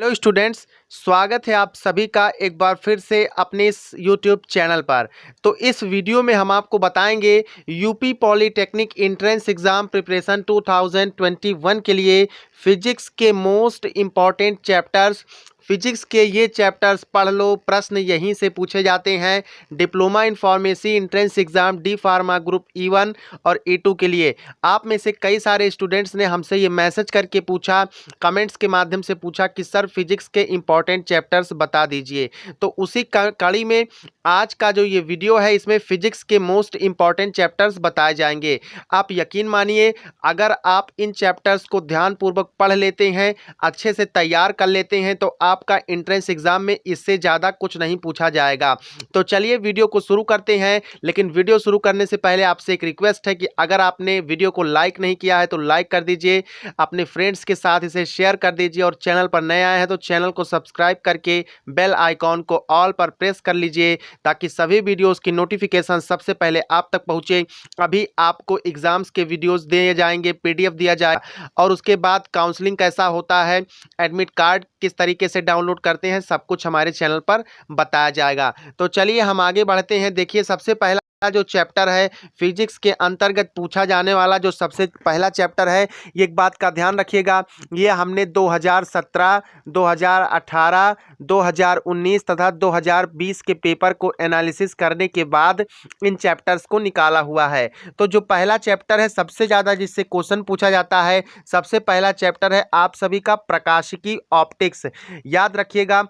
Hello students, स्वागत है आप सभी का एक बार फिर से अपने इस यूट्यूब चैनल पर। तो इस वीडियो में हम आपको बताएंगे UP polytechnic entrance exam preparation 2021 के लिए फिजिक्स के मोस्ट इम्पॉर्टेंट चैप्टर्स। फिजिक्स के ये चैप्टर्स पढ़ लो, प्रश्न यहीं से पूछे जाते हैं। Diploma in pharmacy entrance exam D pharma group E1 और E2 के लिए आप में से कई सारे स्टूडेंट्स ने हमसे ये मैसेज करके पूछा, कमेंट्स के माध्यम से पूछा कि सर फिजिक्स के इम्पॉर्टेंट चैप्टर्स बता दीजिए। तो उसी कड़ी में आज का जो ये वीडियो है, इसमें फिजिक्स के मोस्ट इम्पॉर्टेंट चैप्टर्स बताए जाएंगे। आप यकीन मानिए, अगर आप इन चैप्टर्स को ध्यानपूर्वक पढ़ लेते हैं, अच्छे से तैयार कर लेते हैं, तो आपका एंट्रेंस एग्जाम में इससे ज़्यादा कुछ नहीं पूछा जाएगा। तो चलिए वीडियो को शुरू करते हैं। लेकिन वीडियो शुरू करने से पहले आपसे एक रिक्वेस्ट है कि अगर आपने वीडियो को लाइक नहीं किया है तो लाइक कर दीजिए, अपने फ्रेंड्स के साथ इसे शेयर कर दीजिए और चैनल पर नए आए हैं तो चैनल को सब्सक्राइब करके बेल आइकॉन को ऑल पर प्रेस कर लीजिए, ताकि सभी वीडियोस की नोटिफिकेशन सबसे पहले आप तक पहुंचे। अभी आपको एग्जाम्स के वीडियोस दिए जाएंगे, PDF दिया जाएगा, और उसके बाद काउंसलिंग कैसा होता है, एडमिट कार्ड किस तरीके से डाउनलोड करते हैं, सब कुछ हमारे चैनल पर बताया जाएगा। तो चलिए हम आगे बढ़ते हैं। देखिए, सबसे पहला जो चैप्टर है फिजिक्स के अंतर्गत पूछा जाने वाला जो सबसे पहला चैप्टर है, ये एक बात का ध्यान रखिएगा, ये हमने 2017, 2018, 2019 तथा 2020 के पेपर को एनालिसिस करने के बाद इन चैप्टर्स को निकाला हुआ है। तो जो पहला चैप्टर है, सबसे ज़्यादा जिससे क्वेश्चन पूछा जाता है, सबसे पहला चैप्टर है आप सभी का प्रकाशिकी ऑप्टिक्स। याद रखिएगा,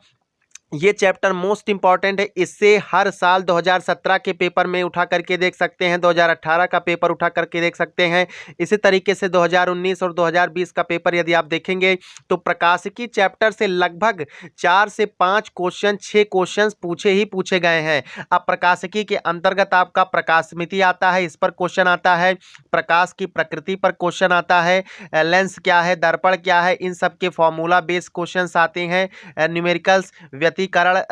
ये चैप्टर मोस्ट इंपॉर्टेंट है। इससे हर साल 2017 के पेपर में उठा करके देख सकते हैं, 2018 का पेपर उठा करके देख सकते हैं। इसी तरीके से 2019 और 2020 का पेपर यदि आप देखेंगे तो प्रकाशिकी चैप्टर से लगभग 4 से 5 क्वेश्चन, 6 क्वेश्चन पूछे ही पूछे गए हैं। अब प्रकाशिकी के अंतर्गत आपका प्रकाशमिति आता है, इस पर क्वेश्चन आता है, प्रकाश की प्रकृति पर क्वेश्चन आता है, लेंस क्या है, दर्पण क्या है, इन सब के फॉर्मूला बेस्ड क्वेश्चन आते हैं, न्यूमेरिकल्स, व्यतिकरण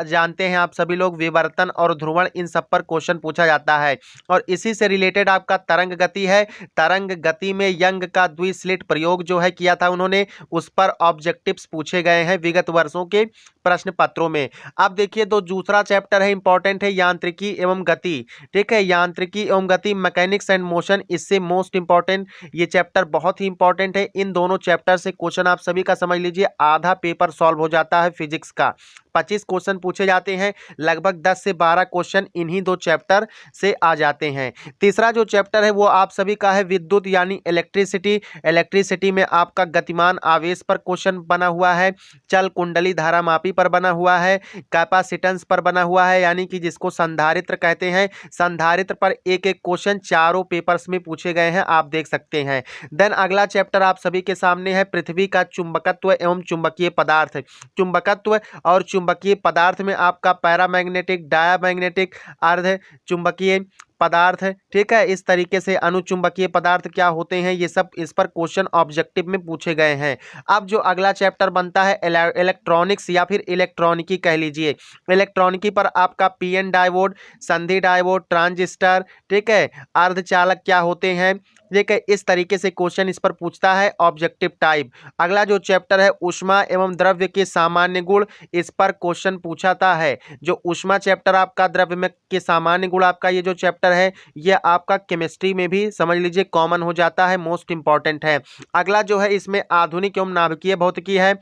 जानते हैं आप सभी लोग, विवर्तन और ध्रुवण, इन सब पर क्वेश्चन पूछा जाता है। और इसी से रिलेटेड आपका तरंग गति है। तरंग गति में यंग का द्विस्लिट प्रयोग जो है किया था उन्होंने, उस पर ऑब्जेक्टिव्स पूछे गए हैं विगत वर्षों के प्रश्न पत्रों में। अब देखिए, तो दूसरा चैप्टर है इंपॉर्टेंट है यांत्रिकी एवं गति। ठीक है, यांत्रिकी एवं गति, मैकेनिक्स एंड मोशन, इससे मोस्ट इंपॉर्टेंट ये चैप्टर बहुत ही इंपॉर्टेंट है। इन दोनों चैप्टर से क्वेश्चन आप सभी का समझ लीजिए आधा पेपर सॉल्व हो जाता है फिजिक्स का। 25 क्वेश्चन पूछे जाते हैं, लगभग 10 से 12 क्वेश्चन इन्हीं दो चैप्टर से आ जाते हैं। तीसरा जो चैप्टर है वो आप सभी का है विद्युत यानी इलेक्ट्रिसिटी। इलेक्ट्रिसिटी में आपका गतिमान आवेश पर क्वेश्चन बना हुआ है, चल कुंडली धारामापी पर बना हुआ है, कैपेसिटेंस पर बना हुआ है, यानी कि जिसको संधारित्र कहते हैं, संधारित्र पर एक एक क्वेश्चन चारों पेपर्स में पूछे गए हैं, आप देख सकते हैं। देन अगला चैप्टर आप सभी के सामने है पृथ्वी का चुंबकत्व एवं चुंबकीय पदार्थ। चुंबकत्व और चुंबकीय पदार्थ में आपका पैरामैग्नेटिक, डायामैग्नेटिक, अर्ध चुंबकीय पदार्थ, ठीक है, इस तरीके से अनुचुंबकीय पदार्थ क्या होते हैं, ये सब इस पर क्वेश्चन ऑब्जेक्टिव में पूछे गए हैं। अब जो अगला चैप्टर बनता है इलेक्ट्रॉनिक्स या फिर इलेक्ट्रॉनिकी कह लीजिए। इलेक्ट्रॉनिकी पर आपका पीएन डायोड, संधि डायोड, ट्रांजिस्टर, ठीक है, अर्धचालक क्या होते हैं, ठीक है, इस तरीके से क्वेश्चन इस पर पूछता है ऑब्जेक्टिव टाइप। अगला जो चैप्टर है ऊष्मा एवं द्रव्य के सामान्य गुण, इस पर क्वेश्चन पूछाता है। जो ऊष्मा चैप्टर आपका, द्रव्य में के सामान्य गुण आपका ये जो चैप्टर है, ये आपका केमिस्ट्री में भी समझ लीजिए कॉमन हो जाता है, मोस्ट इंपॉर्टेंट है। अगला जो है इसमें आधुनिक एवं नाभिकीय भौतिकी है।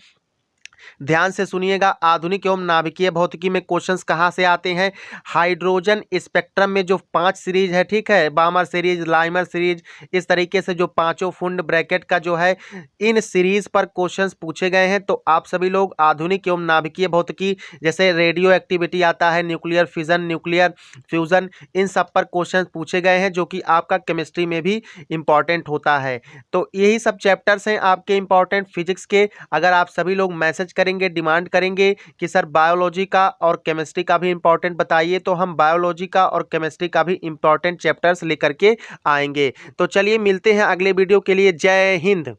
ध्यान से सुनिएगा, आधुनिक एवं नाभिकीय भौतिकी में क्वेश्चंस कहाँ से आते हैं, हाइड्रोजन स्पेक्ट्रम में जो 5 सीरीज है, ठीक है, बामर सीरीज, लाइमर सीरीज, इस तरीके से जो पांचों फुंड ब्रैकेट का जो है, इन सीरीज पर क्वेश्चंस पूछे गए हैं। तो आप सभी लोग आधुनिक एवं नाभिकीय भौतिकी, जैसे रेडियो एक्टिविटी आता है, न्यूक्लियर फिजन, न्यूक्लियर फ्यूजन, इन सब पर क्वेश्चन पूछे गए हैं, जो कि आपका केमिस्ट्री में भी इंपॉर्टेंट होता है। तो यही सब चैप्टर्स हैं आपके इंपॉर्टेंट फिजिक्स के। अगर आप सभी लोग मैसेज करेंगे, डिमांड करेंगे कि सर बायोलॉजी का और केमिस्ट्री का भी इंपॉर्टेंट बताइए, तो हम बायोलॉजी का और केमिस्ट्री का भी इंपॉर्टेंट चैप्टर्स लेकर के आएंगे। तो चलिए मिलते हैं अगले वीडियो के लिए। जय हिंद।